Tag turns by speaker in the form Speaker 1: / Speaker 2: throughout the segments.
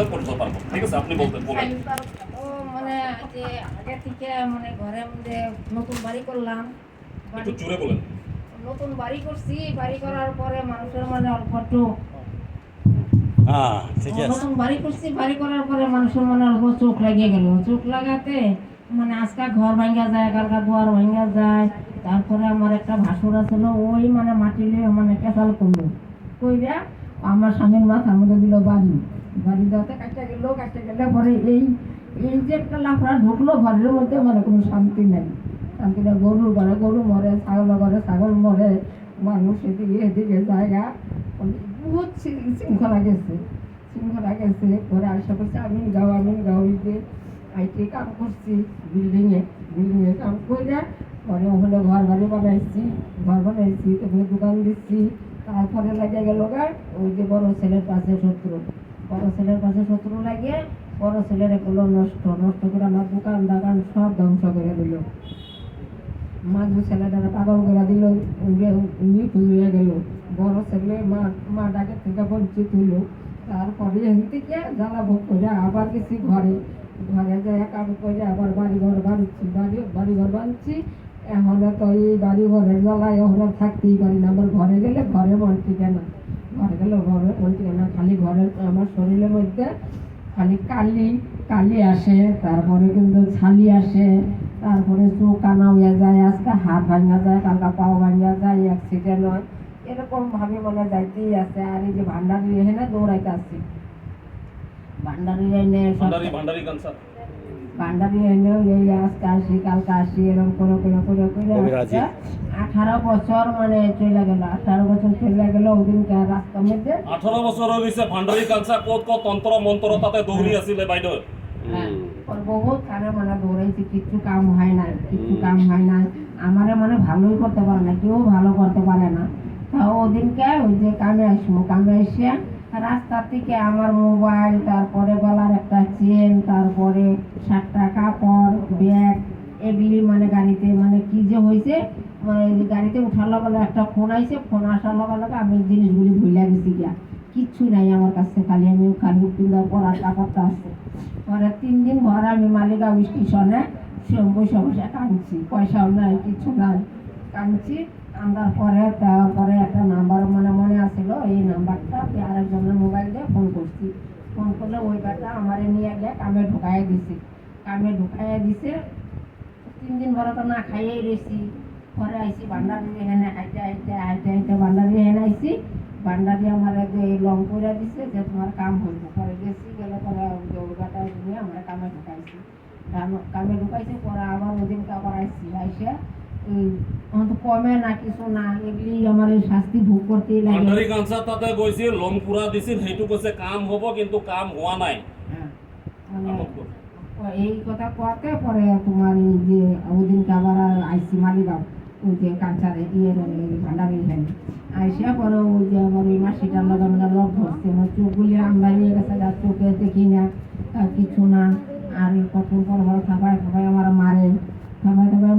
Speaker 1: সাথে পরিচয় পারবো। ঠিক আছে, আপনি বলতেন বলেন।
Speaker 2: ও মানে যে আগে থেকে মানে ঘরের মধ্যে নতুন বাড়ি করলাম,
Speaker 1: একটু জোরে বলেন।
Speaker 2: নতুন বাড়ি করছি, বাড়ি করার পরে মানুষের মানে অল্প একটু
Speaker 3: ঠিক আছে।
Speaker 2: নতুন বাড়ি করছি, বাড়ি করার পরে মানুষের মনে অল্প চোখ লাগিয়ে গেল। চোখ লাগাতে মানে আজকাল ঘর ভাঙ্গা যায়, কালকা দুয়ার ভাঙ্গা যায়। তারপরে আমার একটা ভাসুরা ছিল, ওই মানে মাটি নিয়ে মানে কেঁচাল করলো, কইরা আমার স্বামীর মাথার মধ্যে দিল বাড়ি। বাড়ি দেওয়াতে কাটতে গেলে পরে এই এই যে একটা লাফড়া ঢুকলো ঘরের মধ্যে, মানে কোনো শান্তি নেই। শান্তি নেই, গরুর ঘরে গরু মরে, ছাগলের ঘরে ছাগল মরে, মানুষ এদিকে জায়গা বহুত শৃঙ্খলা গেছে। পরে আশা করছি আমি গাঁও যে আইটি কাম করছি বিল্ডিংয়ে কাম করে, পরে ওখানে ঘর বানাইছি, তারপরে দোকান দিচ্ছি। তারপরে লাগিয়ে গেল ওই যে বড় ছেলের পাশে শত্রু লাগিয়ে বড় ছেলের এগুলো নষ্ট করে আমার দোকান সব ধ্বংস করে দিল। মাঝু ছেলেটারা পাগল করে দিল, নিখোঁজ হয়ে গেল। বড় ছেলে মা ডাকে থেকে বঞ্চিত হইল। তারপরে এখান থেকে জ্বালা ভোগ করে আবার গেছি ঘরে যায় কাম করে, আবার বাড়িঘর বাঁধছি। এখন তো এই বাড়িঘরের জ্বালায় এখন থাকতেই পারি না। আমার ঘরে গেলে ঘরে মন টিকে না, খালি ঘরের আমার শরীরের মধ্যে খালি কালি আসে, তারপরে কিন্তু ছালি আসে, তারপরে চোখ কানা হয়ে যায়, আজকে হাত ভাঙা যায়, কালকা পাও ভাঙা যায়, অ্যাক্সিডেন্ট হয়, এরকম ভাবে মানে যাইতেই আছে। আর এই যে ভান্ডারি এখানে দৌড়াইতে আসছি, ভান্ডারি এনে এই আজকে আসি কালকে আসি, এরকম করে 18 বছর মানে চলে গেল। 18 বছর চলে গেল। ওদিনকে রাস্তার মধ্যে
Speaker 1: 18 বছর হইছে ভান্ডারি কালসা কত তন্ত্র মন্ত্র তাতে দৌড়ি আছিলে বাইদর।
Speaker 2: বহুত কারে মানে দৌড়াইছি, কিচ্ছু কাম হয় না। আমারে মানে ভালোই করতে পারে না, কেউ ভালো করতে পারে না। তা ওদিনকে ওই যে কামে এসে রাস্তা থেকে আমার মোবাইল, তারপরে গলার একটা চেন, তারপরে 7টা কাপড়, ব্যাগ, এগুলি মানে গাড়িতে মানে কি যে হয়েছে, মানে গাড়িতে উঠার লগে একটা ফোন আইছে। ফোন আসার লগে আমি জিনিসগুলি ভুলে গেছি গিয়া, কিচ্ছু নাই আমার কাছে, খালি কিনা পড়ার কাপড়টা আছে। পরে 3 দিন ভর আমি মালিগাঁও স্টেশনে বসে কাঁদছি, পয়সাও নাই, কিছু নাই, কাঁদছি। কান্দার পরে তারপরে একটা নাম্বার মানে মনে আসছিল, এই নাম্বারটা আরেকজনের মোবাইল দিয়ে ফোন করছি। ফোন করলে ওই ব্যাটা আমারে নিয়ে গিয়ে কামে ঢুকাইয়া দিছে। 3 দিন ভরে তো না খাইয়েই রয়েছি। পরে আইসি ভান্ডারি এখানে হাইটে ভান্ডারি এখানে আইসি। ভান্ডারি আমার এই লং করে দিছে যে তোমার কাম হইব। পরে গেছি, গেলে পরে ব্যাটা নিয়ে আমরা কামে ঢুকাইছি। পরে আবার ওদিনকে আবার আইসি কমে না কিছু না, এগুলি আমার শাস্তি ভোগ করতেই লাগে।
Speaker 1: ভান্ডারি কালসা তাতে কইছে লং পুরা দিছিল, হেতু কইছে কাম হবো, কিন্তু কাম হওয়া নাই।
Speaker 2: মানে এই কথা কোয়াতে পরে তোমার এই যে ওদিনকে আবার আইসি মালিগাঁও, ওই যে কালচারে ভান্ডারি এখানে আইসা পরে ওই যে আমার ওই মাসিটার লগে মানে লক ধরছে, আমার চোখগুলি আমরা নিয়ে গেছে, যার চোখে দেখি না কিছু না। আর কত পর থাপায় আমার মারে,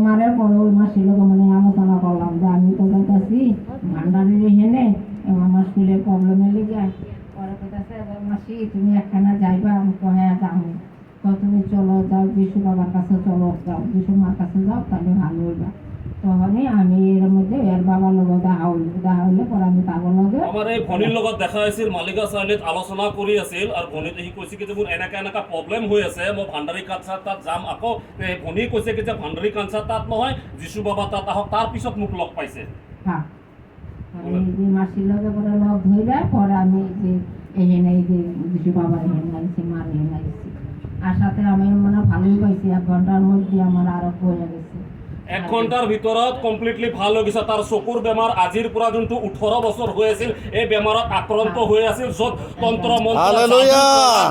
Speaker 2: মারে। পরে ওই মাসির লোক মানে আলোচনা করলাম যে আমি তো যাইতেছি ভান্ডারির এখানে, আমার স্কুলের প্রবলেমে লেগে। পরে কোথাছে মাসি তুমি একখানা যাইবা? আমি হ্যাঁ যাবো। তো তুমি চলো, যাও যিশু বাবার কাছে চলো, যাও যিশু মার কাছে যাও, তাহলে ভালো হইবা। তখনই আমি এর মধ্যে এর বাবার লগত দেখা হইলে পরে আমি তাগর লগে
Speaker 1: আমার এই ভনির লগত দেখা হৈছিল, মালিকা চাৰিআলিত আলোচনা কৰি আছিল। আৰু ভনিতে সি কৈছে কি যে মোৰ এনেকা প্ৰব্লেম হৈ আছে, মই ভান্ডাৰী কালচাৰ তাত যাম। আকৌ ভনি কৈছে কি যে ভান্ডাৰী কালচাৰ তাত নহয়, যিশু বাবা তাত আহক, তাৰ পিছত মোক লগ পাইছে।
Speaker 2: হ্যাঁ, এই মাসির লগে পরে লগ ধইরা পরে আমি যে এখানে এই যে যিশু বাবার এখানে আইছি, মার এখানে আইছি। আসাতে আমি মানে ভালোই পাইছি। 1 ঘন্টার মধ্যে আমার আরোগ্য হয়ে গেছে।
Speaker 1: 1 ঘণ্টাৰ ভিতৰত কমপ্লিটলি ভাল হৈ গৈছে। তাৰ চকুৰ বেমাৰ আজিৰ পৰা যোনটো 18 বছৰ হৈ আছিল, এই বেমাৰত আক্ৰান্ত হৈ আছিল, য'ত তন্ত্ৰ মন্ত্ৰ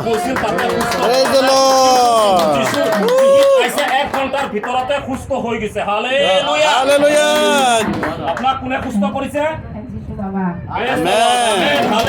Speaker 1: গৈছিল তাতে 1 ঘণ্টাৰ ভিতৰতে সুস্থ হৈ গৈছে। হালেলুয়া। আপোনাক কোনে সুস্থ কৰিছে?
Speaker 2: যিশু বাবা।
Speaker 1: আমেন।